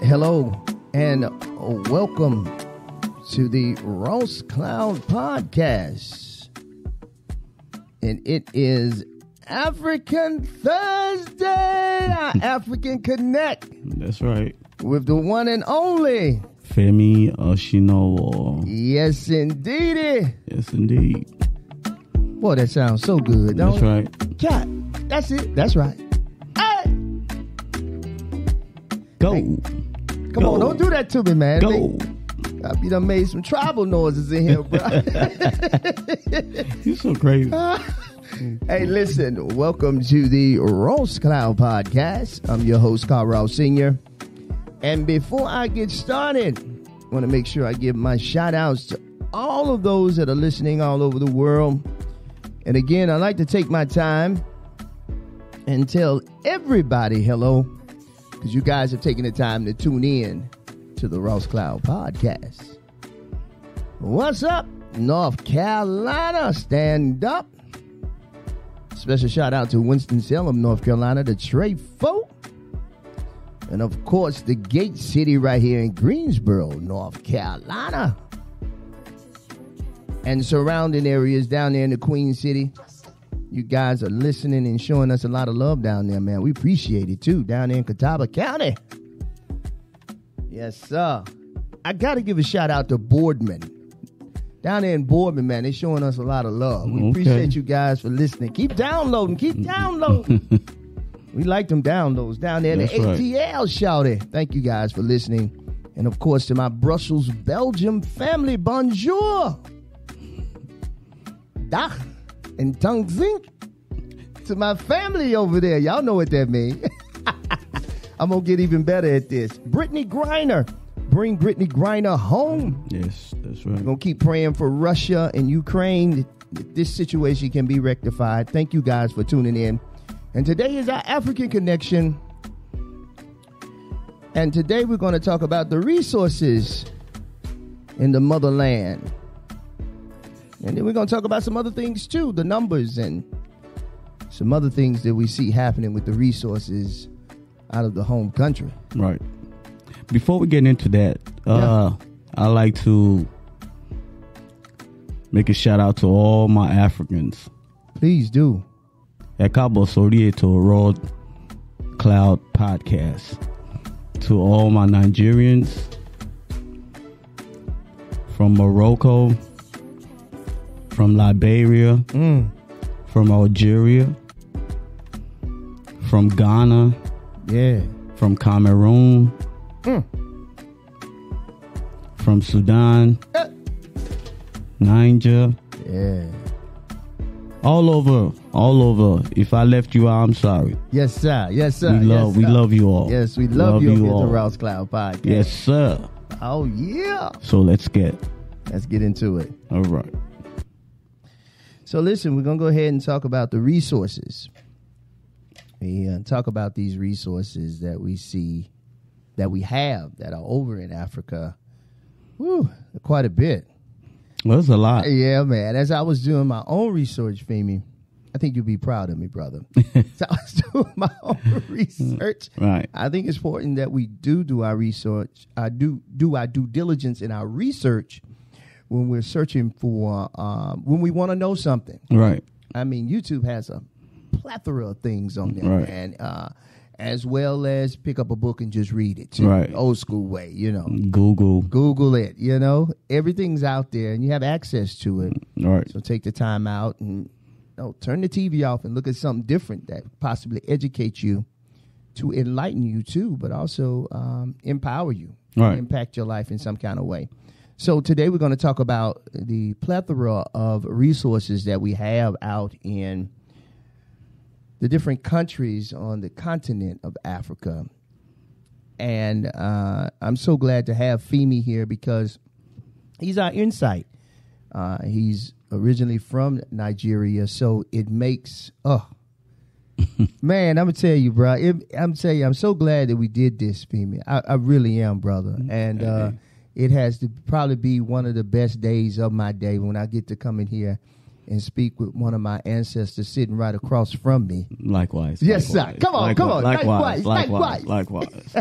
Hello and welcome to the Ross Cloud Podcast. And it is African Thursday, our African Connect. That's right. With the one and only Femi Oshinowo. Yes, indeedy. Yes, indeed. Boy, that sounds so good, don't That's it? right. Cat, that's it. That's right. Hey! Go. Hey, come on, don't do that to me, man. Go. You done made some tribal noises in here, bro. You're so crazy. Hey, listen, welcome to the Ross Cloud Podcast. I'm your host, Carl Ross Sr. And before I get started, I want to make sure I give my shout outs to all of those that are listening all over the world. And again, I'd like to take my time and tell everybody hello, because you guys have taken the time to tune in to the Ross Cloud Podcast. What's up, North Carolina? Stand up. Special shout out to Winston-Salem, North Carolina, the Trey folk. And of course, the Gate City right here in Greensboro, North Carolina. And surrounding areas down there in the Queen City. You guys are listening and showing us a lot of love down there, man. We appreciate it, too, down there in Catawba County. Yes, sir. I got to give a shout out to Boardman. Down there in Boardman, man, they're showing us a lot of love. We appreciate you guys for listening. Keep downloading. Keep downloading. We like them downloads down there in the ATL, shouty. Thank you guys for listening. And, of course, to my Brussels, Belgium family, bonjour. Dag and tongue zink. To my family over there. Y'all know what that means. I'm going to get even better at this. Brittany Griner. Bring Brittany Griner home. Yes, that's right. We're going to keep praying for Russia and Ukraine that this situation can be rectified. Thank you guys for tuning in. And today is our African Connection. And today we're going to talk about the resources in the motherland. And then we're going to talk about some other things too, the numbers and some other things that we see happening with the resources out of the home country. Right. Before we get into that, I like to make a shout out to all my Africans. Please do. Ekabo Sorie to Raw Cloud Podcast. To all my Nigerians from Morocco, from Liberia, from Algeria, from Ghana, from Cameroon, from Sudan, Niger, all over. If I left you out, I'm sorry. Yes, sir. Yes, sir. We love you all. Yes, we love you all. The Ross Cloud Podcast. Yes, sir. Oh, yeah. So let's get into it. All right. So listen, we're going to go ahead and talk about the resources. We talk about these resources that we see, that we have, that are over in Africa. Whew, quite a bit. Well, that's a lot. Yeah, man. As I was doing my own research, Femi, I think you'll be proud of me, brother. So I was doing my own research. Right. I think it's important that we do our research. I do our due diligence in our research when we're searching for, when we want to know something. Right. I mean, YouTube has a plethora of things on there, right. man. As well as pick up a book and just read it, too. Right. Old school way, you know. Google it, you know. Everything's out there, and you have access to it. Right. So take the time out and turn the TV off and look at something different that possibly educates you, to enlighten you, too, but also empower you, right. Impact your life in some kind of way. So today we're going to talk about the plethora of resources that we have out in the different countries on the continent of Africa. And I'm so glad to have Femi here because he's our insight. He's originally from Nigeria, so it makes, man, I'm going to tell you, bro. I'm so glad that we did this, Femi. I really am, brother. And it has to probably be one of the best days of my day when I get to come in here and speak with one of my ancestors sitting right across from me. Likewise. Yes, likewise, sir. Come on, come on. Likewise.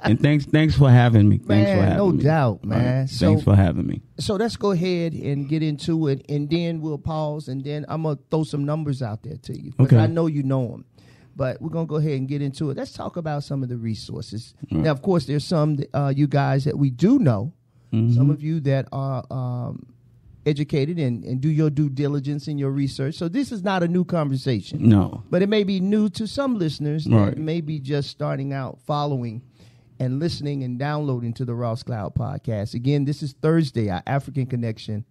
And thanks for having me. Thanks for having no me. doubt, man. Right. So, thanks for having me. So let's go ahead and get into it, and then we'll pause, and then I'm going to throw some numbers out there to you. Okay. I know you know them. But we're going to go ahead and get into it. Let's talk about some of the resources. Right. Now, of course, there's some you guys that we do know. Mm-hmm. Some of you that are educated and do your due diligence in your research. So this is not a new conversation. No. But it may be new to some listeners that Right. may be just starting out following and listening and downloading to the Ross Cloud podcast. Again, this is Thursday, our African Connection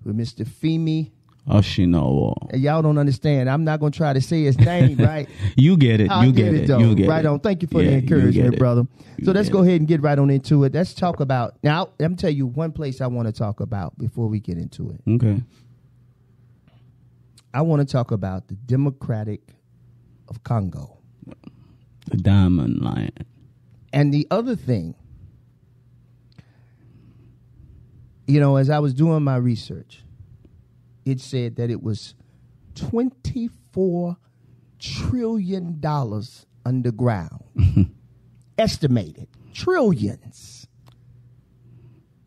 with Mr. Femi. Oshinowo. Y'all don't understand. I'm not going to try to say his name, right? You get it. I You get get it. though. You get right it. on. Thank you for Yeah, the you encouragement, get it. brother. You So let's get go it. ahead and get right on into it. Let's talk about now. Let me tell you one place I want to talk about before we get into it. Okay. I want to talk about the Democratic of Congo. The Diamond Lion. And the other thing, you know, as I was doing my research, it said that it was $24 trillion underground. Estimated. Trillions.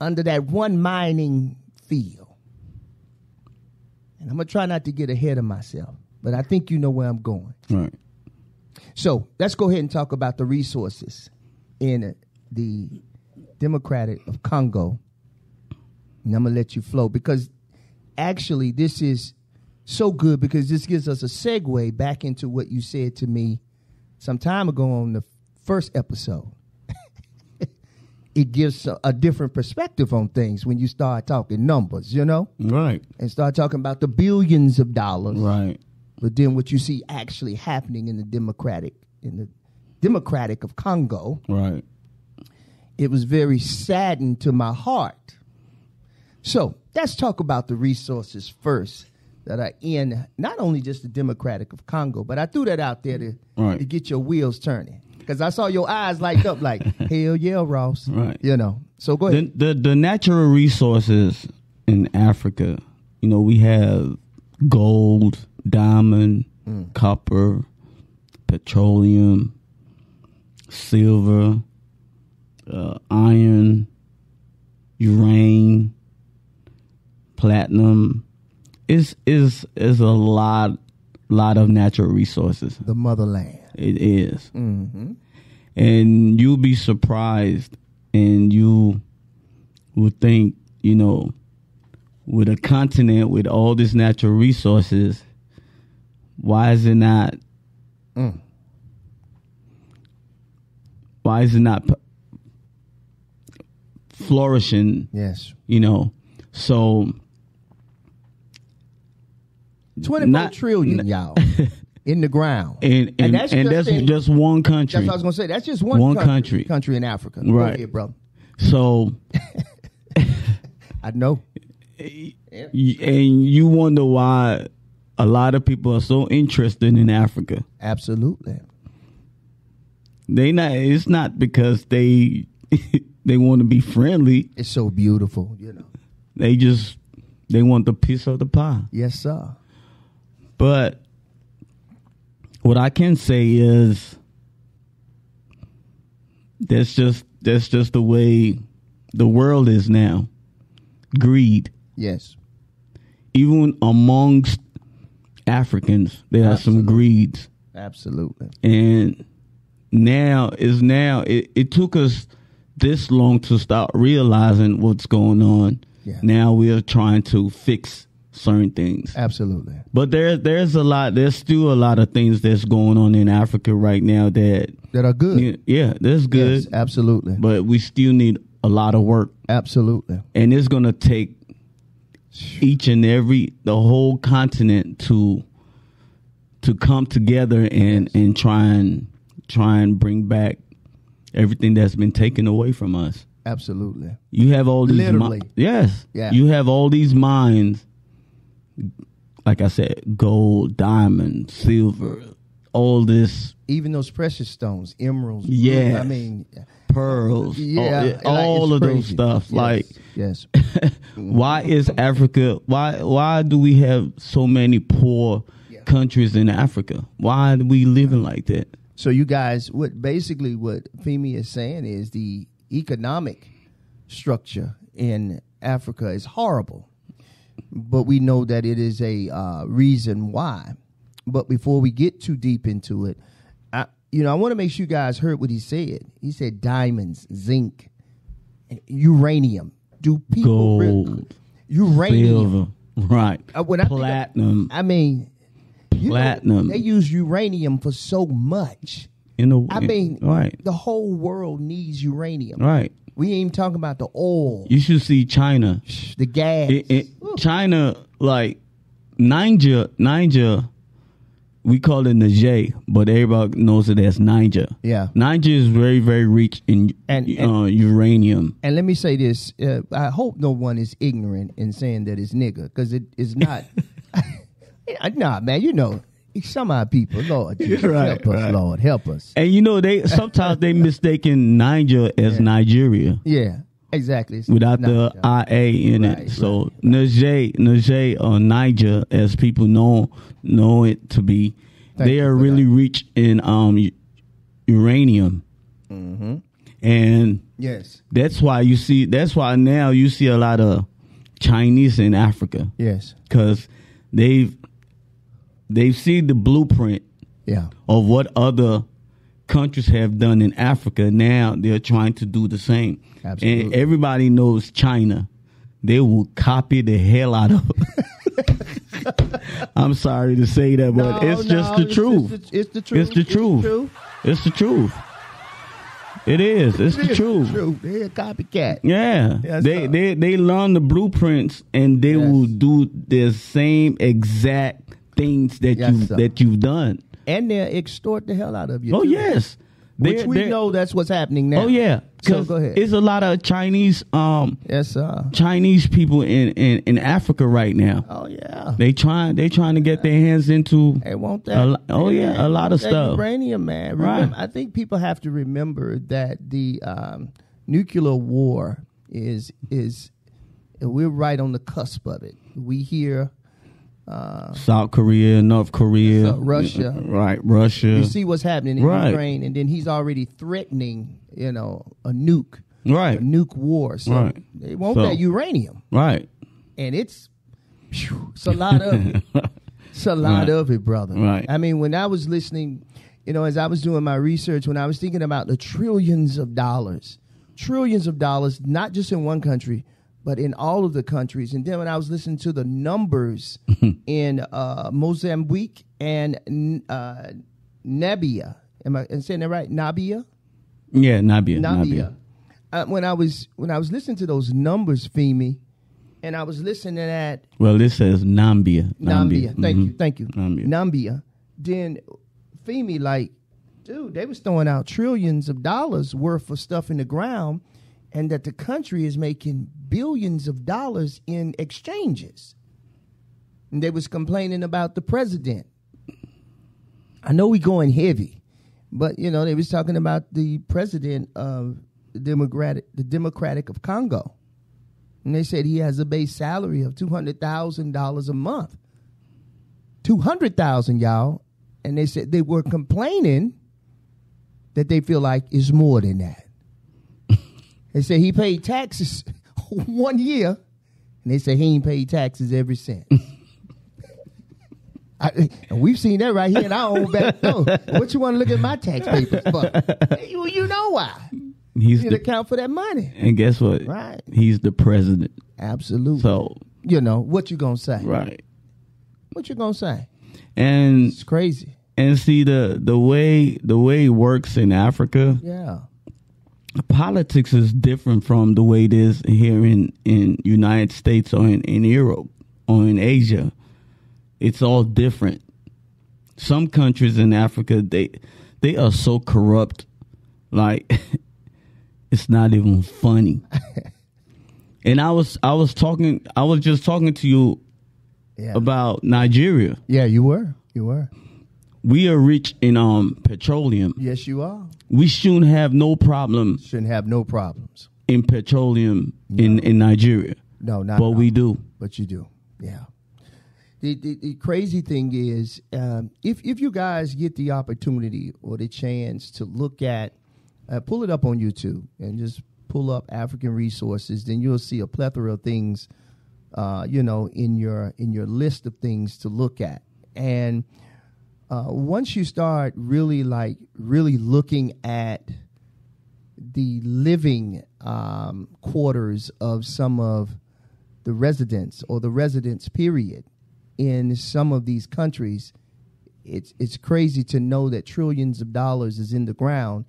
Under that one mining field. And I'm going to try not to get ahead of myself, but I think you know where I'm going. Right. So let's go ahead and talk about the resources in the Democratic of Congo. And I'm going to let you flow because actually this is so good because this gives us a segue back into what you said to me some time ago on the first episode. It gives a different perspective on things when you start talking numbers, you know, Right. and start talking about the billions of dollars. Right. But then what you see actually happening in the Democratic of Congo, Right. it was very saddened to my heart. So let's talk about the resources first that are in not only just the Democratic of Congo, but I threw that out there to Right. get your wheels turning. Because I saw your eyes light up like, hell yeah, Ross. Right. You know, so go ahead. The natural resources in Africa, you know, we have gold, diamond, copper, petroleum, silver, iron, uranium, platinum. Is a lot of natural resources. The motherland. It is. Mm-hmm. And you'll be surprised and you would think, you know, with a continent with all these natural resources, why is it not flourishing? Yes. You know, so 24 trillion, y'all, in the ground. and that's just one country. That's what I was going to say. That's just one country in Africa. Right. Go ahead, bro. So I know. and you wonder why a lot of people are so interested in Africa. Absolutely. It's not because they want to be friendly. It's so beautiful, you know. They want the piece of the pie. Yes, sir. But what I can say is that's just the way the world is now. Greed. Yes. Even amongst Africans, there are some greeds. Absolutely. And it took us this long to start realizing what's going on. Yeah. Now we are trying to fix certain things. Absolutely. But there's still a lot of things that's going on in Africa right now that are good. Yeah, that's good. Yes, absolutely. But we still need a lot of work. Absolutely. And it's going to take the whole continent to come together and try and bring back everything that's been taken away from us. Absolutely. You have all these literally. Yes. Yeah. You have all these mines, like I said, gold, diamond, silver, all this Even those precious stones, emeralds. Yes. I mean, pearls, all of those crazy. stuff. Yes, Like, yes. why is Africa? Why do we have so many poor countries in Africa? Why are we living like that? So you guys, what Femi is saying is the economic structure in Africa is horrible, but we know that it is a reason why. But before we get too deep into it, I want to make sure you guys heard what he said. He said diamonds, zinc, uranium. Do people Gold, uranium? silver, right? Platinum. Platinum. They use uranium for so much. Right. The whole world needs uranium. Right. We ain't even talking about the oil, You should see China. the gas. China, like Niger, we call it Niger, but everybody knows it as Niger. Yeah. Niger is very, very rich in uranium. And let me say this. I hope no one is ignorant in saying that it's nigger, because it is not. Nah, man, some of our people, Lord, Jesus, help us, Lord, help us. And they sometimes they mistaken Niger as Nigeria. Yeah, exactly. It's without not, the IA in it. So Niger or Niger, as people know it to be, they are really rich in uranium. Mm-hmm. And yes, that's why now you see a lot of Chinese in Africa. Yes, because they've seen the blueprint of what other countries have done in Africa. Now they're trying to do the same. Absolutely. And everybody knows China. They will copy the hell out of it. I'm sorry to say that, but it's just the truth. It's the truth. It's the truth. It's the truth. It is. It's the truth. They're a copycat. Yeah. Yes, they learn the blueprints and they will do the same exact things that you've done. And they'll extort the hell out of you. Oh, yes. Which we know that's what's happening now. Oh, yeah. So go ahead. It's a lot of Chinese yes, sir. Chinese people in Africa right now. Oh, yeah. They trying to get their hands into They want that. a lot of stuff. Uranium, man. Right. I think people have to remember that the nuclear war is we're right on the cusp of it. We hear South Korea, North Korea, Russia. Right, Russia. You see what's happening in Ukraine, and then he's already threatening, a nuke. Right. A nuke war. So they want that uranium. Right. And it's a lot of it. It's a lot of it, brother. Right. I mean, when I was listening, as I was doing my research, when I was thinking about the trillions of dollars, not just in one country, but in all of the countries. And then when I was listening to the numbers in Mozambique and Namibia, am I saying that right? Namibia? Yeah, Namibia. When I was listening to those numbers, Femi, and I was listening at this says Namibia. Thank you. Namibia. Then Femi, dude, they was throwing out trillions of dollars worth of stuff in the ground, and that the country is making billions of dollars in exchanges. And they was complaining about the president. I know we going heavy, but they was talking about the president of the Democratic of Congo. And they said he has a base salary of $200,000 a month. $200,000, y'all. And they said they were complaining that they feel like it's more than that. They say he paid taxes 1 year, and they say he ain't paid taxes ever since. And we've seen that right here in our own backyard. What you want to look at my tax papers for? You know why. You need to account for that money. And guess what? Right. He's the president. Absolutely. So, what you going to say? Right. What you going to say? And it's crazy. And see the way it works in Africa. Yeah. Politics is different from the way it is here in United States or in Europe or in Asia. It's all different. Some countries in Africa, they are so corrupt, like it's not even funny. And I was just talking to you about Nigeria. Yeah, you were. we are rich in petroleum. Yes, you are. We shouldn't have no problem Shouldn't have no problems. in petroleum in Nigeria. No, not But at all. we do. But you do. Yeah. The crazy thing is, if you guys get the opportunity or the chance to look at, pull it up on YouTube and just pull up African resources, then you'll see a plethora of things, in your list of things to look at. And once you start really looking at the living quarters of some of the residents or the residents period in some of these countries, it's crazy to know that trillions of dollars is in the ground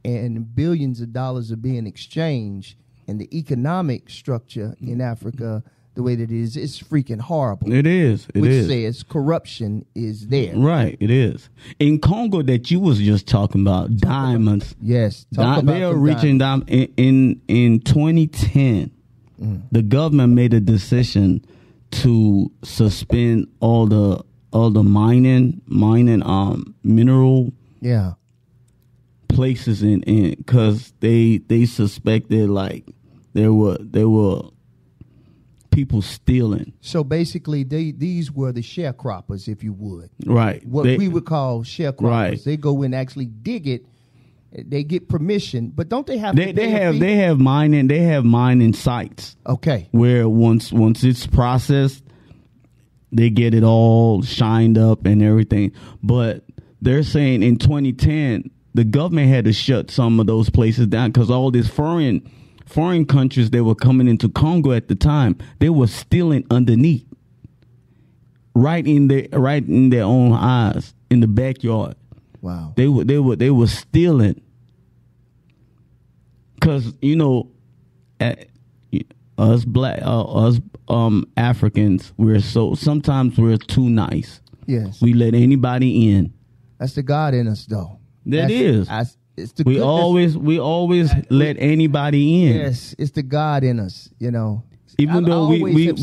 and billions of dollars are being exchanged, and the economic structure in Africa, the way that it is, it's freaking horrible. It is. Which says corruption is there. Right, it is. In Congo that you was just talking about, diamonds. Yes. They are reaching down in 2010. The government made a decision to suspend all the mining mineral places in because they suspected like there were people stealing. So basically, these were the sharecroppers, if you would. Right. What we would call sharecroppers. Right. They go in and actually dig it. They get permission, but don't they have? They have mining sites. Okay. Where once it's processed, they get it all shined up and everything. But they're saying in 2010 the government had to shut some of those places down because all these foreign countries that were coming into Congo at the time, they were stealing underneath, right in their own eyes in the backyard. Wow. They were stealing because us Africans, sometimes we're too nice. Yes. We let anybody in. That's the God in us, though. It's the we always let anybody in. Yes, it's the God in us. Even though we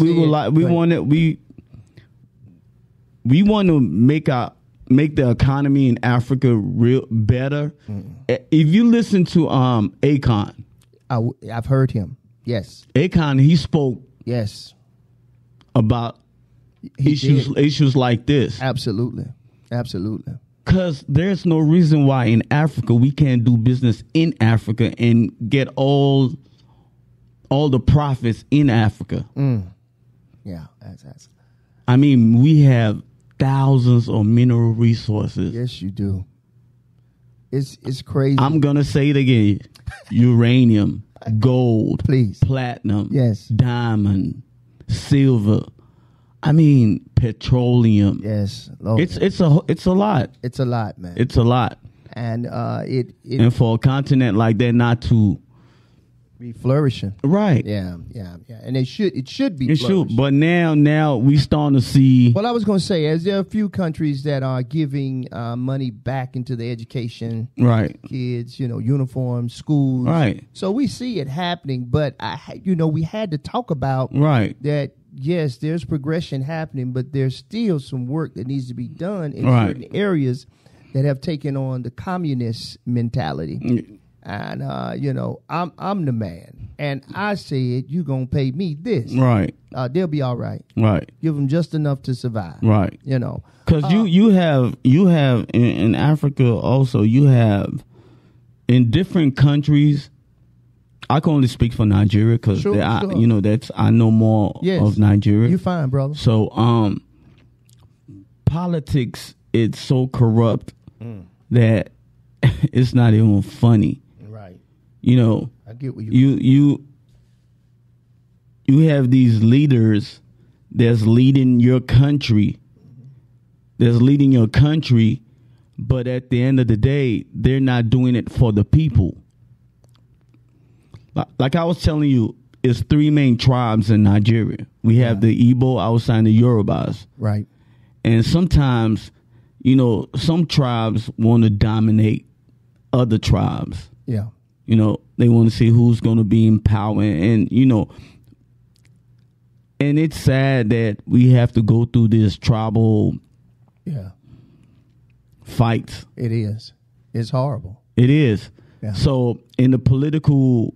want to make the economy in Africa real better. If you listen to Akon, I've heard him. Yes, Akon, he spoke. Yes, about issues like this. Absolutely. Because there's no reason why in Africa we can't do business in Africa and get all the profits in Africa. Yeah, that's. I mean, we have thousands of mineral resources. Yes, you do. It's crazy. I'm gonna say it again: uranium, gold, please, platinum, yes, diamond, silver. I mean, petroleum. Yes, Lord. It's a lot. It's a lot, man. It's a lot, and and for a continent like that not to be flourishing, right? Yeah, and it should be. It should, but now we starting to see. Well, I was going to say, as there are a few countries that are giving money back into the education, right? Kids, uniforms, schools, right? So we see it happening, but we had to talk about that. Yes, there's progression happening, but there's still some work that needs to be done in certain areas that have taken on the communist mentality. And I'm the man, and I said you gonna pay me this, right? They'll be all right, right? Give them just enough to survive, right? Because you have in Africa also, you have in different countries. I can only speak for Nigeria because I know more of Nigeria. You fine, brother. So politics, it's so corrupt that it's not even funny. Right. I get what you have these leaders that's leading your country. But at the end of the day, they're not doing it for the people. Like I was telling you, it's three main tribes in Nigeria. We have the Igbo outside the Yorubas. Right. And sometimes, some tribes want to dominate other tribes. Yeah. They want to see who's going to be in power. And it's sad that we have to go through this tribal fights. It is. It's horrible. It is. Yeah. So in the political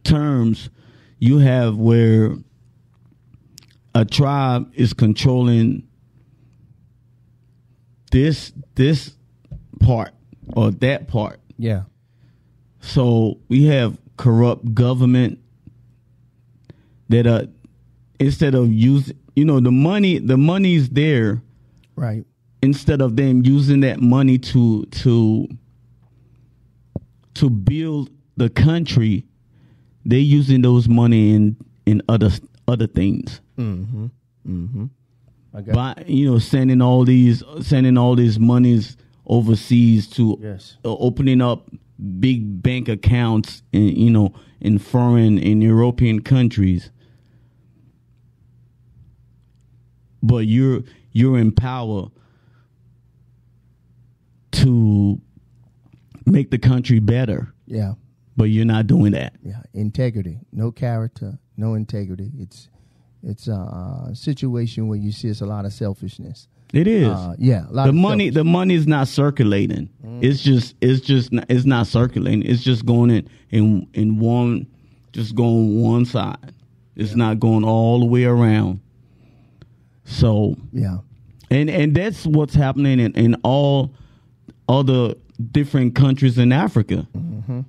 terms, you have where a tribe is controlling this part or that part. Yeah. So we have corrupt government that instead of using, the money's there. Right. Instead of them using that money to build the country, they using those money in other things. Mm-hmm. Mm-hmm. By sending all these monies overseas to Yes. Opening up big bank accounts in foreign in European countries. But you're in power to make the country better. Yeah. But you're not doing that. Yeah. Integrity. No character. No integrity. It's a situation where you see it's a lot of selfishness. It is. Yeah. A lot of selfishness. The money is not circulating. It's not circulating. It's just going in one, just going one side. It's not going all the way around. So yeah. And that's what's happening in all other different countries in Africa. Mm-hmm.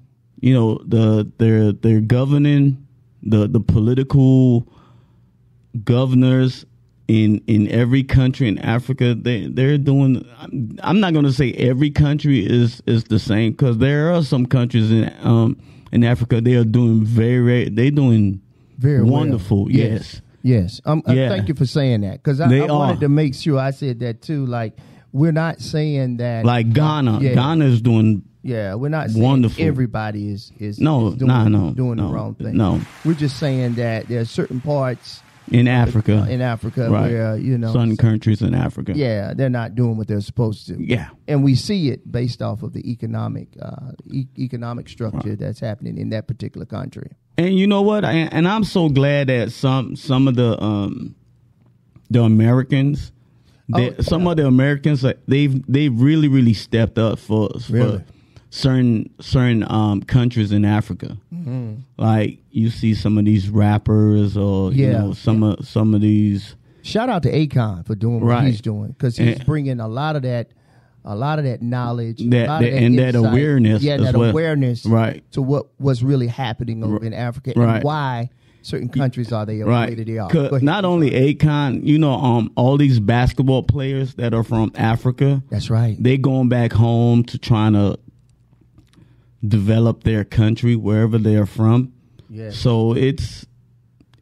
They're governing the political governors in every country in Africa. They're doing. I'm not going to say every country is the same, because there are some countries in Africa they are doing very wonderful. Well. Yes. Yes. Thank you for saying that, because I wanted to make sure I said that too. Like, we're not saying that. Like Ghana. Ghana is doing. Yeah, we're not saying wonderful. Everybody is doing the wrong thing. No. We're just saying that there are certain parts in Africa, right, where certain countries in Africa, they're not doing what they're supposed to. Yeah, and we see it based off of the economic structure that's happening in that particular country. And you know what? And I'm so glad that some of the Americans, some of the Americans, they've really stepped up for certain countries in Africa. Mm-hmm. Like, you see some of these rappers, or some of these. Shout out to Akon for doing what he's doing, because he's bringing a lot of that knowledge, that awareness, awareness, right, to what's really happening over in Africa, and why certain countries are the way that they are. Not only Akon, all these basketball players that are from Africa. That's right. They going back home to trying to develop their country wherever they are from. Yes. So it's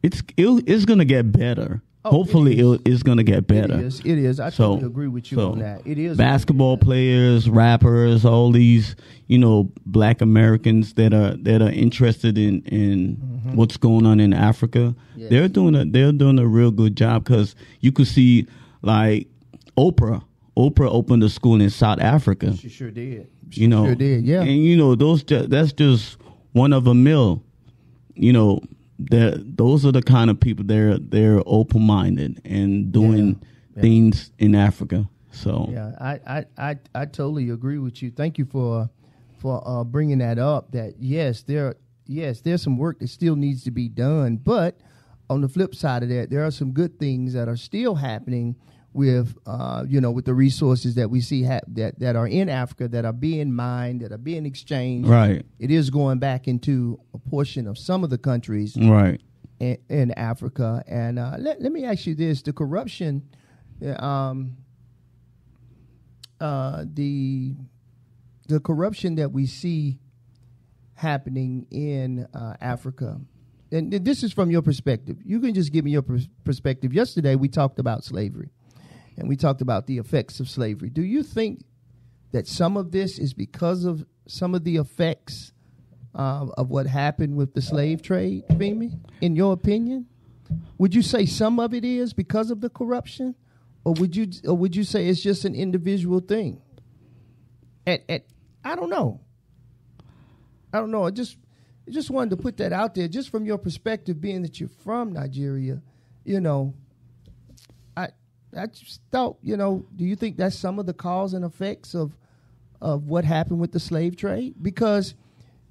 going to get better. Hopefully it's going to get better. It is. I totally agree with you on that. It is. Basketball players, rappers, all these, Black Americans that are interested in what's going on in Africa. Yes. They're doing a real good job, because you could see, like, Oprah opened a school in South Africa. She sure did. Sure did. Yeah. And that's just one of a mill. Those are the kind of people they're open minded and doing things in Africa. So yeah, I totally agree with you. Thank you for bringing that up. That there's some work that still needs to be done, but on the flip side of that, there are some good things that are still happening with with the resources that we see that are in Africa, that are being mined, that are being exchanged. Right. It is going back into a portion of some of the countries. Right. In Africa. And let me ask you this: the corruption, the corruption that we see happening in Africa. And this is from your perspective. You can just give me your perspective. Yesterday we talked about slavery. And we talked about the effects of slavery. Do you think that some of this is because of some of the effects of what happened with the slave trade, Femi? In your opinion, would you say some of it is because of the corruption, or would you say it's just an individual thing? I don't know. I just wanted to put that out there, just from your perspective, being that you're from Nigeria. I just thought, do you think that's some of the cause and effects of what happened with the slave trade? Because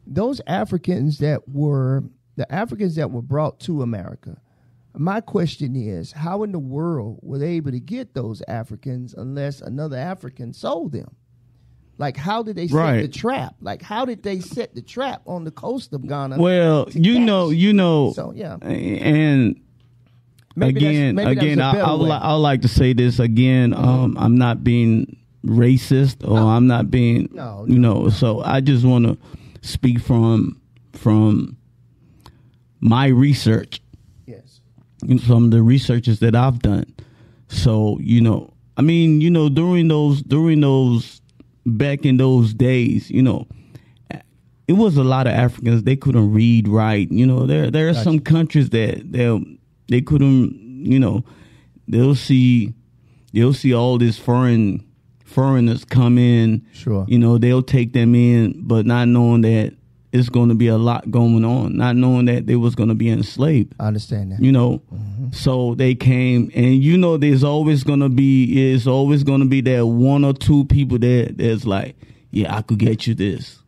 those Africans that were brought to America, my question is, how in the world were they able to get those Africans unless another African sold them? Like, how did they set the trap? Like, how did they set the trap on the coast of Ghana? Well, So, yeah. And again, I would like to say this again. I'm not being racist, or I'm not being, So I just want to speak from my research. Yes. Some of the researches that I've done. So, during those back in those days, it was a lot of Africans, they couldn't read, write. There are some countries that they couldn't, they'll see all these foreigners come in. Sure. They'll take them in, but not knowing that it's going to be a lot going on, not knowing that they was going to be enslaved. I understand that. So they came, and there's always going to be that one or two people that's like, yeah, I could get you this.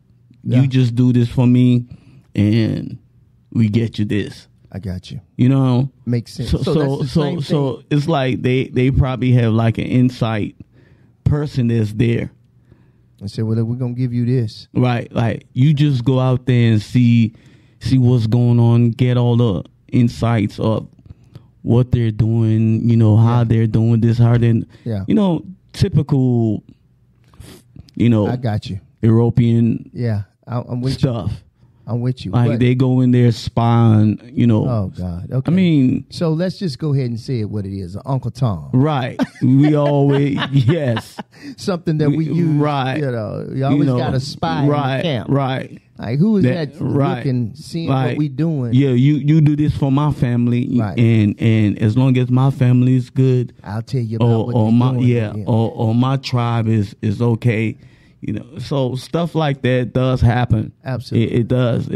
Yeah. You just do this for me, and we get you this. I got you. Makes sense. So it's like they probably have like an insight person that's there. I said, well, we're going to give you this. Right. Like, you just go out there and see what's going on, get all the insights of what they're doing, how they're doing this, how they're, typical, I got you. European I'm with stuff. You. I'm with you. Like, they go in there spying, Oh, God. Okay. So let's just go ahead and say it what it is. Uncle Tom. Right. We always, yes. Something that we use. Right. You always got a spy in the camp. Right. Like, who is that looking, seeing what we doing? Yeah, you do this for my family. Right. And as long as my family is good. I'll tell you about what they're doing. Yeah. Or my tribe is okay. So stuff like that does happen. Absolutely. It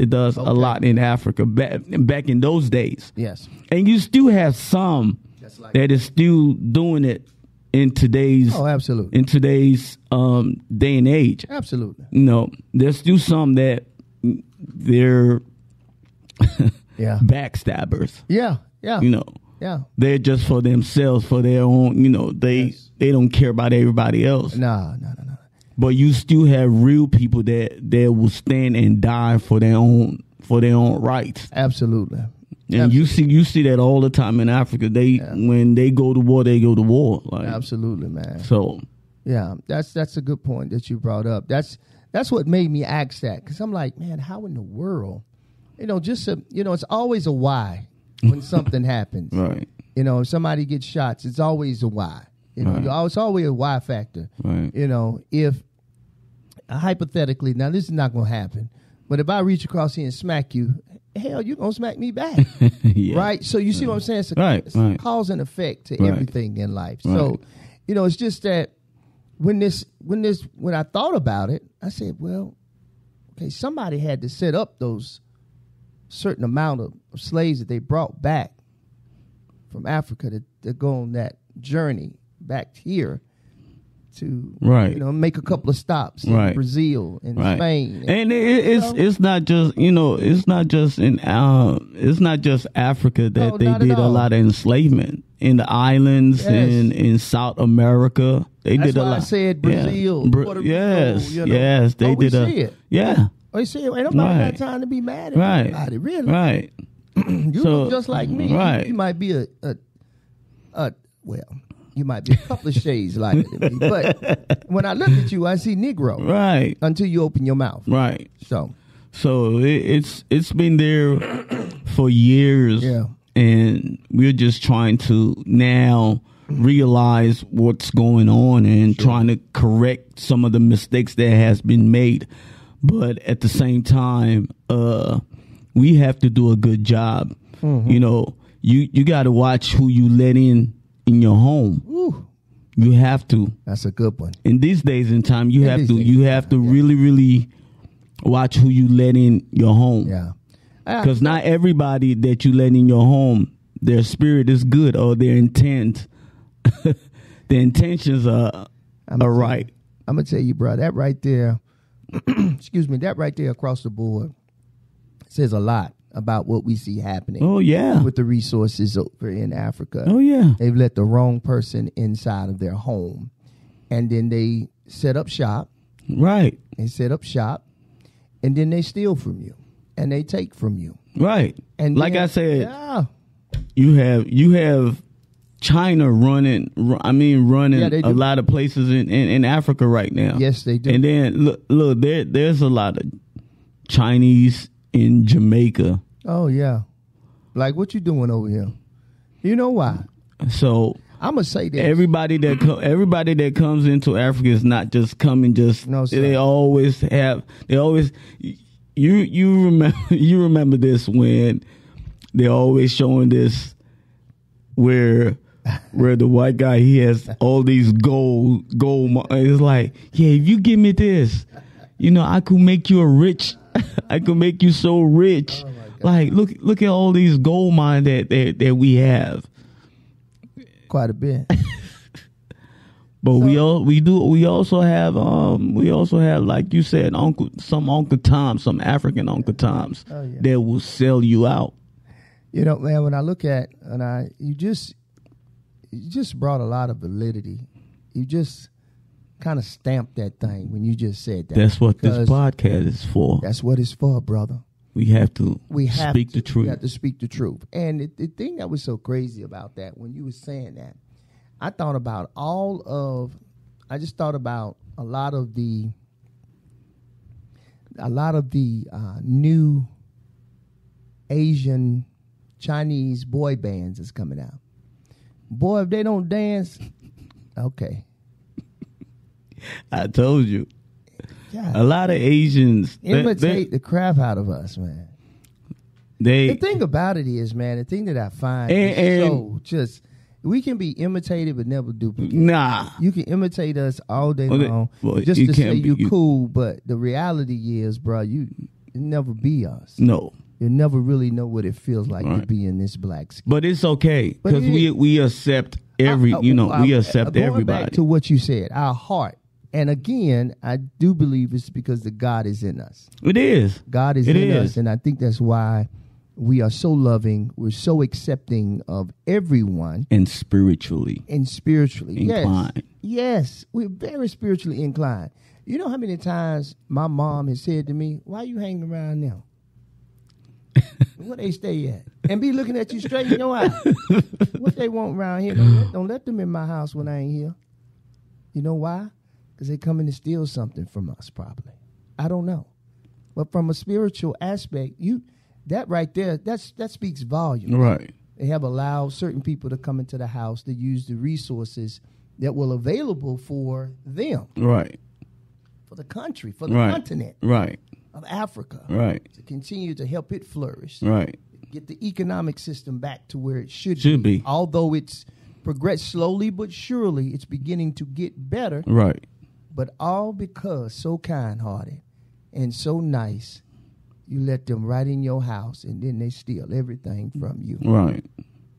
does a lot in Africa back in those days. Yes. And you still have some that is still doing it in today's absolutely. In today's day and age. Absolutely. There's still some that they're backstabbers. Yeah. Yeah. They're just for themselves, for their own, they don't care about everybody else. No. But you still have real people that will stand and die for their own rights. Absolutely. And you see that all the time in Africa. When they go to war, they go to war. Like, absolutely, man. So that's a good point that you brought up. That's what made me ask that, because I'm like, man, how in the world? It's always a why when something happens. Right. If somebody gets shots, it's always a why. It's always a why factor. Right. If hypothetically, now this is not going to happen, but if I reach across here and smack you, hell, you're going to smack me back. Yeah. Right? So you see what I'm saying? It's a cause and effect to everything in life. Right. So, it's just that when I thought about it, I said, well, okay, somebody had to set up those certain amount of slaves that they brought back from Africa to go on that journey back here to make a couple of stops in Brazil and Spain, and it's not just Africa that they did a lot of enslavement in the islands and in South America. They did a lot. I said Brazil, Puerto Rico, yes, they did see it. Yeah. Oh, you see it? Ain't nobody got time to be mad at anybody, really. Right. You look just like me. Right. You might be you might be a couple of shades lighter than me. But when I look at you, I see Negro. Right. Until you open your mouth. Right. So it's been there for years. Yeah. And we're just trying to now realize what's going on and trying to correct some of the mistakes that has been made. But at the same time, we have to do a good job. Mm-hmm. You got to watch who you let in your home. Ooh. You have to. That's a good one. In these days and time, you have to really, really watch who you let in your home. Yeah. Because not everybody that you let in your home, their spirit is good or their intent the intentions are right. I'm gonna tell you, bro, that right there, excuse me, that right there across the board says a lot about what we see happening. Oh yeah, with the resources over in Africa. Oh yeah, they've let the wrong person inside of their home, and then they set up shop. Right. They set up shop, and then they steal from you, and they take from you. Right. And like I said, yeah. you have China running a lot of places in Africa right now. Yes, they do. And then look there's a lot of Chinese in Jamaica. Oh yeah. Like, what you doing over here? You know why? So I'm gonna say this. Everybody that comes into Africa is not just coming. No, sir. They always you remember this when they're always showing this where the white guy, he has all these gold. It's like, yeah, if you give me this, I could make you I could make you so rich. Oh, like, look at all these gold mines that we have. Quite a bit. But we also have like you said, some Uncle Toms, some African Uncle Toms that will sell you out. Man, when I look at you just brought a lot of validity. You just kind of stamped that thing when you just said that. That's what this podcast is for. That's what it's for, brother. We have to speak the truth. We have to speak the truth. And the thing that was so crazy about that, when you were saying that, I thought about a lot of the new Asian Chinese boy bands that's coming out. Boy, if they don't dance, okay. I told you. God. A lot of Asians imitate the crap out of us, man. The thing about it is, man, the thing that I find we can be imitated but never duplicate. Nah. You can imitate us all day long just to say you're cool, but the reality is, bro, you never be us. No. You'll never really know what it feels like to be in this black skin. But it's okay because we accept we accept going everybody. Back to what you said, our heart. And again, I do believe it's because the God is in us. It is. God is in us, and I think that's why we are so loving. We're so accepting of everyone. And spiritually. Inclined. Yes, we're very spiritually inclined. You know how many times my mom has said to me, "Why you hanging around them? Where they stay at?" And be looking at you straight in your eye. What they want around here? Don't let them in my house when I ain't here. You know why? Because they coming to steal something from us, probably. I don't know. But from a spiritual aspect, that right there, that speaks volume. Right. They have allowed certain people to come into the house to use the resources that were available for them. Right. For the country, for the continent. Right. Of Africa. Right. To continue to help it flourish. Right. Get the economic system back to where it should be. Although it's progressed slowly but surely, it's beginning to get better. Right. But all because so kind-hearted and so nice, you let them right in your house, and then they steal everything from you. Right.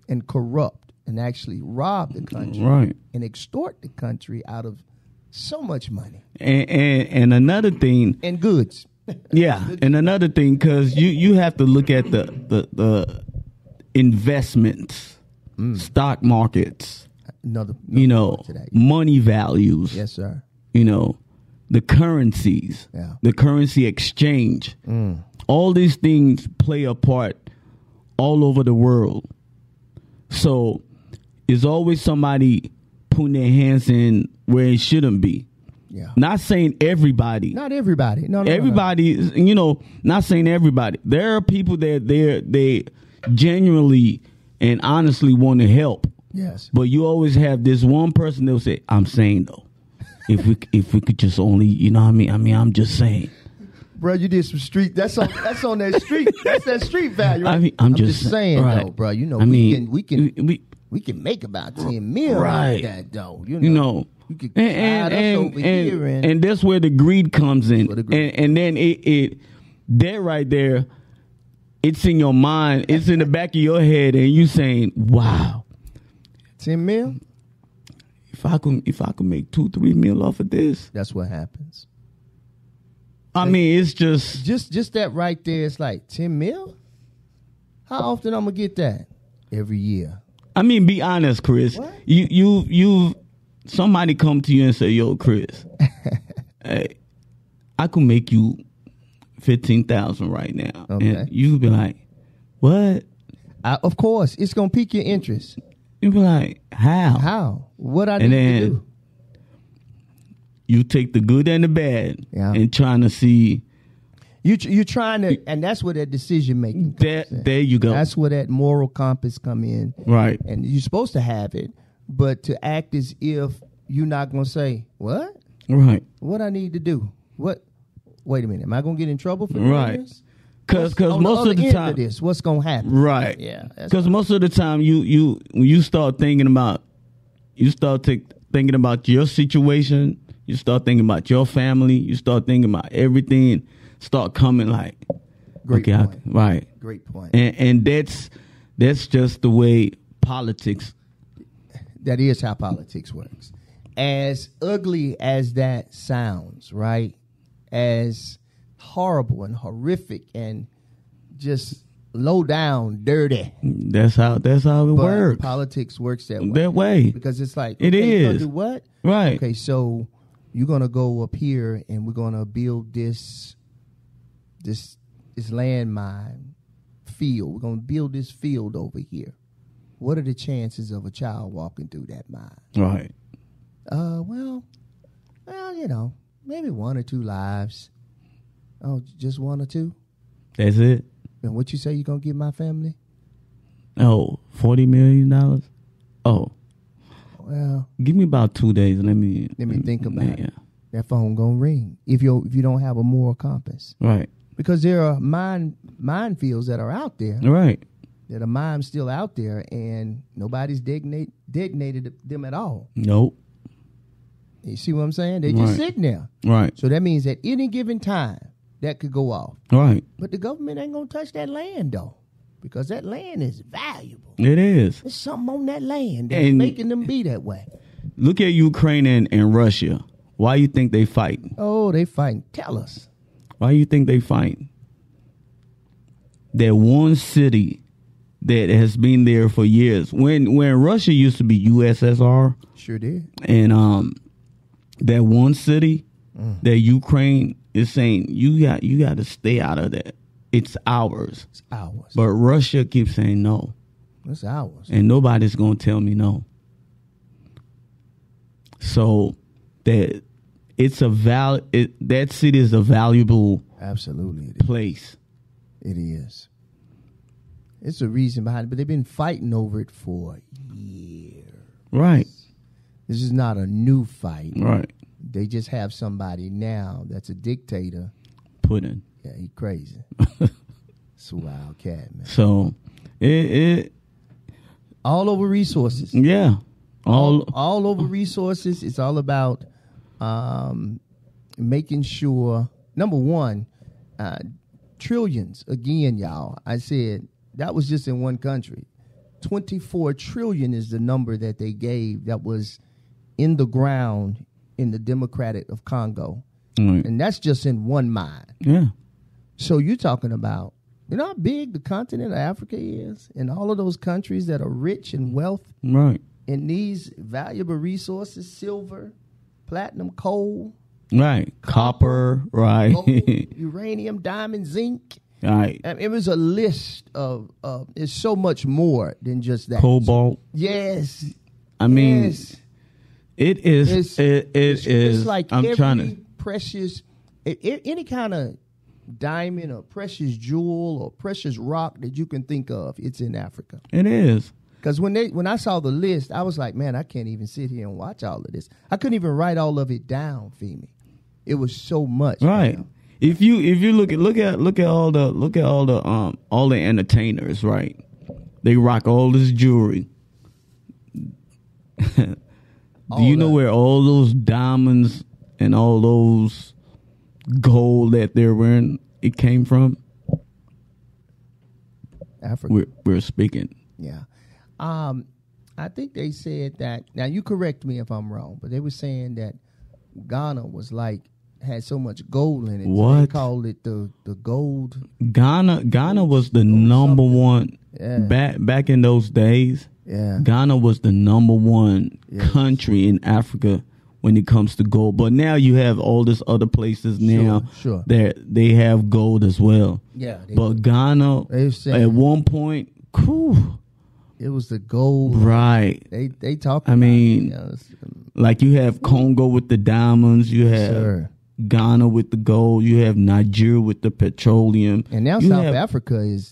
And corrupt and actually rob the country. Right. And extort the country out of so much money. And another thing. And goods. Yeah. And another thing, because you have to look at the investments, stock markets, another money values. Yes, sir. The currencies, the currency exchange. All these things play a part all over the world. So it's always somebody putting their hands in where it shouldn't be. Yeah. Not saying everybody. Not everybody. No. Everybody, not saying everybody. There are people that they genuinely and honestly want to help. Yes. But you always have this one person that will say, "I'm saying though, if we could just only, I mean, I'm just saying." Bro, you did some street. That's on that street. That's that street value. Right? I mean, I'm just saying right. though, bro. We can make about 10 million right. Like that though. You could and that's where the greed comes in, and then it that right there, it's in your mind, it's in the back of your head, and you saying, "Wow, 10 mil." I could make 2-3 mil off of this. That's what happens. I mean, it's Just that right there. It's like 10 mil. How often I'm gonna get that? Every year. I mean, be honest, Chris. What? You somebody come to you and say, "Yo, Chris, hey, I could make you 15,000 right now," Okay. and you be like, "What?" Of course, it's gonna pique your interest. You be like, "How?" How? What I And need then to do? you take the good and the bad, Yeah. and trying to see You're trying to, and that's where that decision making comes in. there you go. That's where that moral compass come in. Right. And you're supposed to have it, but to act as if you're not going to say, what? Right. What I need to do? What? Wait a minute. Am I going to get in trouble for doing Right. this? Because On most other of the end time, this, what's going to happen? right? Yeah. Because most of the time, when you start thinking about, thinking about your situation, you start thinking about your family, you start thinking about everything, start coming like, Great okay, point. right? Great point. And that's just the way politics. That is how politics works. As ugly as that sounds, right? As horrible and horrific and just low down, dirty. That's how it But works. politics works that way. That way, Because it's like, It okay, you're gonna is. do what? right? Okay, so you're gonna go up here and we're gonna build this landmine field. We're gonna build this field over here. What are the chances of a child walking through that mine? Right. Well, maybe 1 or 2 lives. Oh, just 1 or 2? That's it. And what you say you're gonna give my family? Oh, $40 million. Oh, Well, give me about 2 days. Let me think about it. Yeah. that phone gonna ring if you don't have a moral compass. Right. Because there are minefields that are out there. Right. That are mines still out there, and nobody's detonated them at all. Nope. You see what I'm saying? They're just Right. sitting there. Right. So that means at any given time, that could go off. Right. But the government ain't going to touch that land, though, because that land is valuable. It is. There's something on that land that's And- making them be that way. Look at Ukraine and Russia. Why you think they fighting? Oh, they fighting. Tell us. Why you think they fighting? That one city that has been there for years. When Russia used to be USSR, Sure did. and that one city that Ukraine is saying you got to stay out of that. It's ours. It's ours. But Russia keeps saying no, It's ours. and nobody's gonna tell me no. So that that city is a valuable Absolutely, it is. place. It is. It's a reason behind it, but they've been fighting over it for years. Right. This is not a new fight. Right. They just have somebody now that's a dictator. Putin. Yeah, he crazy. It's a wild cat, man. So it All over resources. yeah. All over resources. It's all about making sure, number one, trillions. Again, y'all, I said that was just in one country. 24 trillion is the number that they gave that was in the ground in the Democratic of Congo. Right. And that's just in one mine. Yeah. So you're talking about, you know how big the continent of Africa is? And all of those countries that are rich in wealth Right. in these valuable resources, silver, platinum, coal, Right. Copper. Right. gold, uranium, diamond, zinc. Right. It was a list of it's so much more than just that. Cobalt. Yes. I mean, yes. it is. It's like I'm every trying to. precious, any kind of diamond or precious jewel or precious rock that you can think of, it's in Africa. It is. Because when I saw the list, I was like, man, I can't even sit here and watch all of this. I couldn't even write all of it down, Femi. It was so much. Right. man. If you look at all the entertainers, right? They rock all this jewelry. Do you know where all those diamonds and all those gold that they're wearing it came from? Africa. We're speaking. Yeah. I think they said that. Now you correct me if I'm wrong, but they were saying that Ghana was had so much gold in it. What? So they called it the gold. Ghana was the number one back in those days. Yeah. Ghana was the number one country in Africa when it comes to gold. But now you have all these other places now Sure. they have gold as well. Yeah. But Ghana at one point, it was the gold. right. They talk. I mean, it, like you have Congo with the diamonds, you have Ghana with the gold, you have Nigeria with the petroleum, and now you South have, Africa is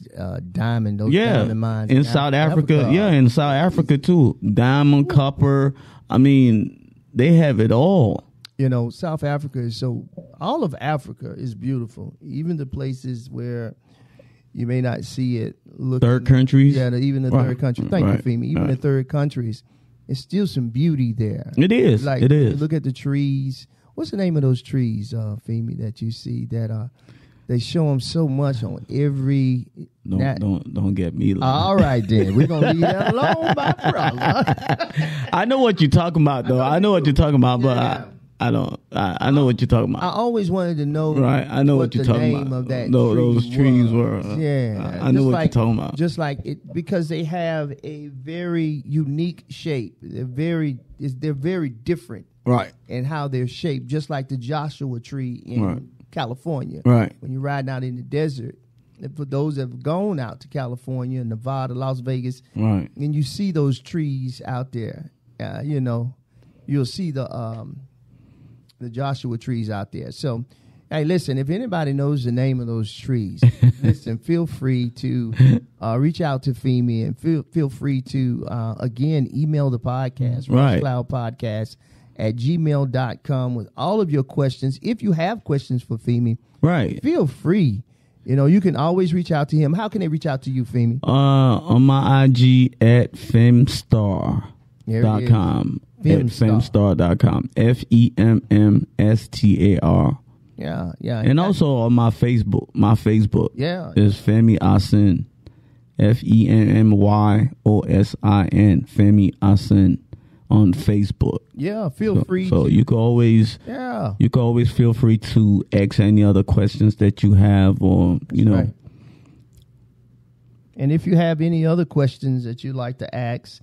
diamond. Those diamond mines in South Africa, in South Africa too, diamond, copper. I mean, they have it all. You know, South Africa is all of Africa is beautiful. Even the places where you may not see it. Third countries? Yeah, even the third country. Thank you, Femi. Even the third countries, it's still some beauty there. It is. Like, it is. Look at the trees. What's the name of those trees, Femi, that you see that they show them so much on every... Don't get me. All right, then. We're going to leave that alone, my brother. I know what you're talking about, though. I know what you're talking about, but I don't. I know what you're talking about. I always wanted to know. Right, I know what you're talking about. Of that those trees were. I know what you're talking about. Just like it, because they have a very unique shape. They're very different. Right. And how they're shaped, just like the Joshua tree in California. Right. When you're riding out in the desert. And for those that have gone out to California, Nevada, Las Vegas, right, and you see those trees out there, you'll see the Joshua trees out there. So, hey, listen, if anybody knows the name of those trees, listen, feel free to reach out to Femi, and feel free to, again, email the podcast, right, rosscloudpodcast@gmail.com with all of your questions. If you have questions for Femi, right, feel free. You know, you can always reach out to him. How can they reach out to you, Femi? On my IG at femstar.com. Femstar.com. FEMMSTAR. Yeah. And also on my Facebook. Yeah. Is Femi Asin. FEMMYOSIN. Femi Asin on Facebook. Yeah, feel free. So you can always feel free to ask any other questions that you have, or Right. And if you have any other questions that you'd like to ask,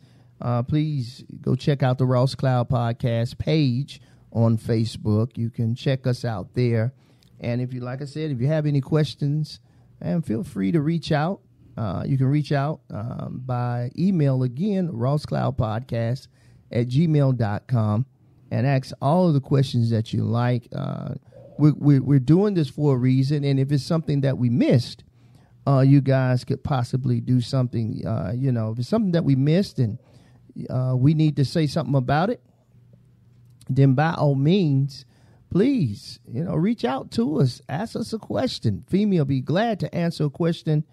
please go check out the Ross Cloud Podcast page on Facebook. You can check us out there. And if you, like I said, if you have any questions, and feel free to reach out. You can reach out by email again, rosscloudpodcast@gmail.com, and ask all of the questions that you like. We're doing this for a reason, and if it's something that we missed, you guys could possibly do something. If it's something that we missed and we need to say something about it, then by all means, please, reach out to us. Ask us a question. Femi will be glad to answer a question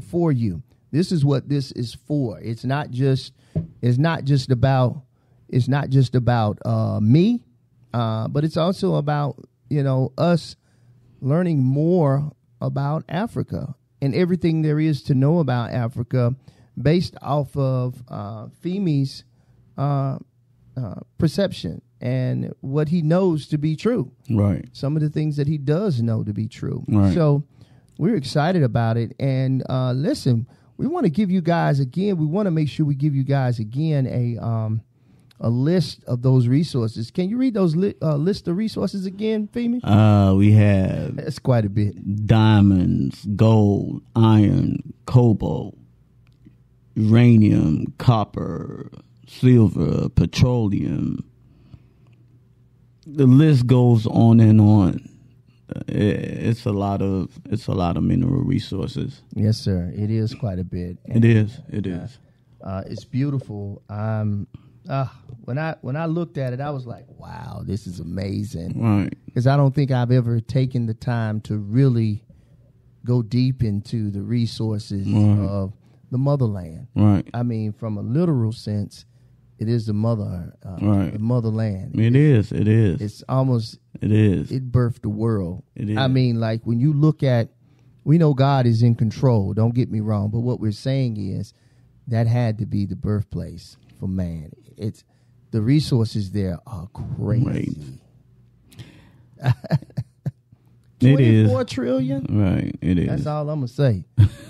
for you. This is what this is for. It's not just about me, but it's also about us learning more about Africa and everything there is to know about Africa, based off of Femi's perception and what he knows to be true. Right. Some of the things that he does know to be true. Right. So we're excited about it. And listen, we want to give you guys again. We want to make sure we give you guys again a list of those resources. Can you read those list of resources again, Femi? We have. That's quite a bit. Diamonds, gold, iron, cobalt, uranium, copper, silver, petroleum. The list goes on and on. It's a lot of mineral resources. Yes, sir. It is quite a bit. And it is. It's beautiful. When I looked at it, I was like, wow, this is amazing. Right. Because I don't think I've ever taken the time to really go deep into the resources of the motherland. Right. I mean, from a literal sense, it is the the motherland. It is. It's almost. It is. It birthed the world. It is. I mean, like when you look at, we know God is in control. Don't get me wrong, but what we're saying is, that had to be the birthplace for man. It's the resources there are crazy. Right. It is 24 trillion. Right. It is. That's all I'm gonna say.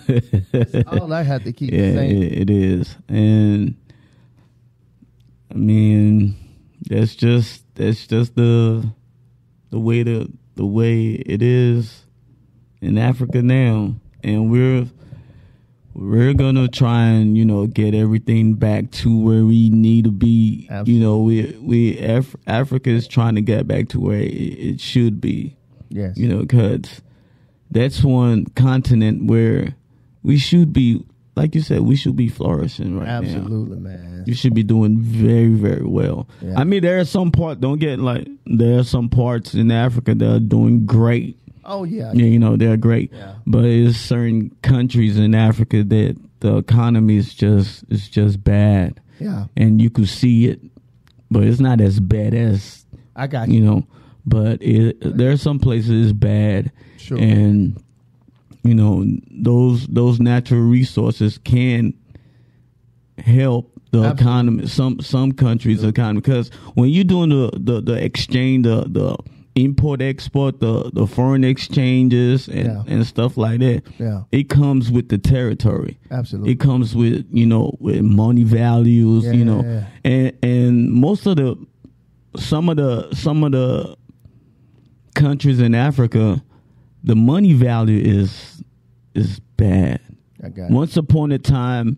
That's all I have to keep saying. It is, and I mean that's just the way it is in Africa now, and we're gonna try and get everything back to where we need to be. Absolutely. Africa is trying to get back to where it should be. Yes. Because that's one continent where we should be, like you said, we should be flourishing right now. Absolutely, man. You should be doing very, very well. Yeah. I mean, there are some parts, there are some parts in Africa that are doing great. Oh, yeah. They're great. Yeah. But there's certain countries in Africa that the economy is just bad. Yeah. And you could see it, but it's not as bad as, I got you. But there are some places it's bad. Sure. And, those natural resources can help the economy, some countries' economy. Because when you're doing the exchange, the import export, the foreign exchanges and stuff like that, it comes with the territory. Absolutely. It comes with with money values, and most of some of the countries in Africa, the money value is bad. I got Once upon a time,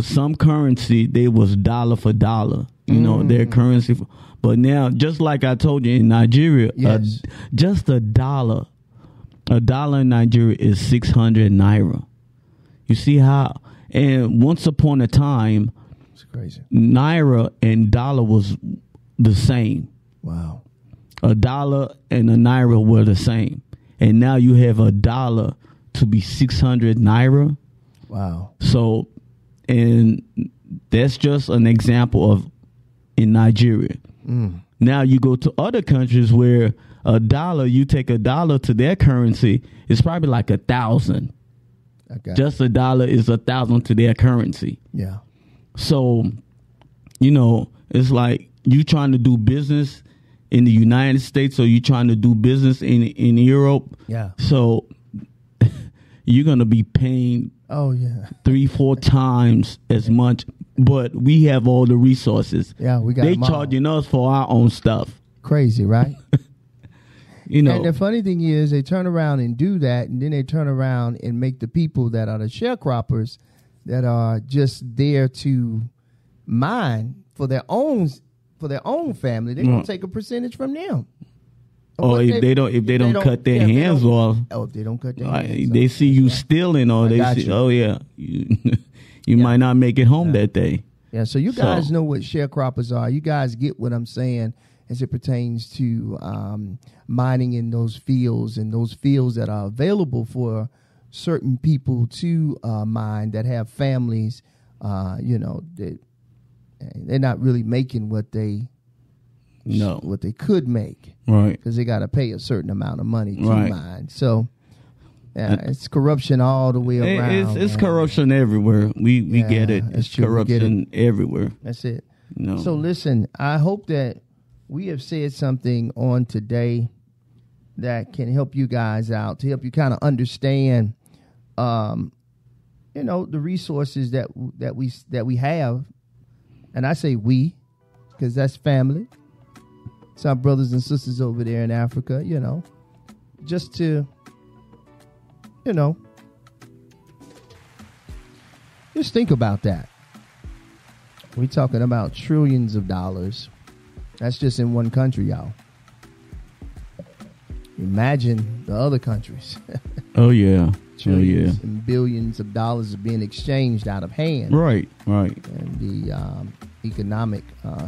some currency, they was dollar for dollar, their currency. But now, just like I told you in Nigeria, Yes. just a dollar in Nigeria is 600 naira. You see how? And once upon a time, It's crazy. naira and dollar was the same. Wow. A dollar and a naira were the same. And now you have a dollar to be 600 naira. Wow. So, and that's just an example of in Nigeria. Now you go to other countries where you take a dollar to their currency, it's probably like 1,000. Just a dollar is 1,000 to their currency. Yeah. So, it's like you trying to do business in the United States, or you trying to do business in Europe. Yeah. So you're going to be paying 3-4 times as much, but we have all the resources. Yeah, we got They them all. charging us for our own stuff. Crazy, right? And the funny thing is, they turn around and do that, and then they turn around and make the people that are the sharecroppers that are just there to mine for their own family. They're gonna take a percentage from them. Or if they don't cut their hands off. Oh, if they don't cut their hands they off. see you stealing, or they see, you might not make it home that day. Yeah, so you guys know what sharecroppers are. You guys get what I'm saying as it pertains to mining in those fields, and those fields that are available for certain people to mine that have families. That they're not really making what they could make, right? Because they got to pay a certain amount of money to mine. So it's corruption all the way around. It's corruption everywhere. We get it. It's corruption everywhere. That's it. So listen, I hope that we have said something on today that can help you guys out, to help you kind of understand, the resources that we have. And I say we, because that's family. It's our brothers and sisters over there in Africa, just to, just think about that. We're talking about trillions of dollars. That's just in one country, y'all. Imagine the other countries. Oh, yeah. Trillions and billions of dollars are being exchanged out of hand. Right. And the economic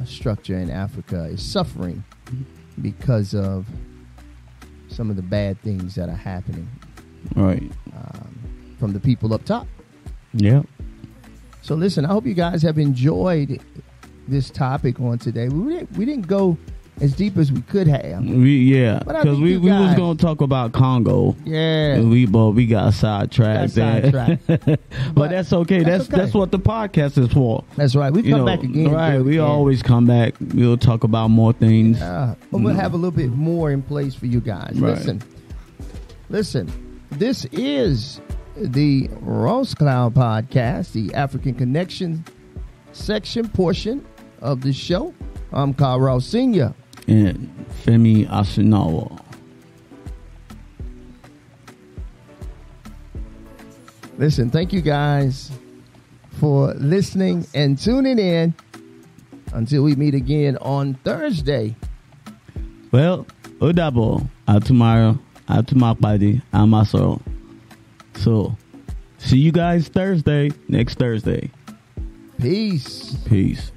structure in Africa is suffering because of some of the bad things that are happening. Right. From the people up top. Yeah. So listen, I hope you guys have enjoyed this topic on today. We didn't go as deep as we could have. Yeah, But I because think we you was guys- gonna talk about Congo. Yeah. And we got sidetracked. But that's okay. That's okay. That's what the podcast is for. That's right. We You come know, back again. right? if We can. always come back. We'll talk about more things. But we'll have a little bit more in place for you guys. Right. Listen. This is the Ross Cloud Podcast, the African Connection section portion of the show. I'm Carl Ross Sr. And Femi Asinawa. Listen, thank you guys for listening and tuning in. Until we meet again on Thursday. Well, Odabo, tomorrow, Atumakbadi, Amasoro. So, see you guys next Thursday. Peace. Peace.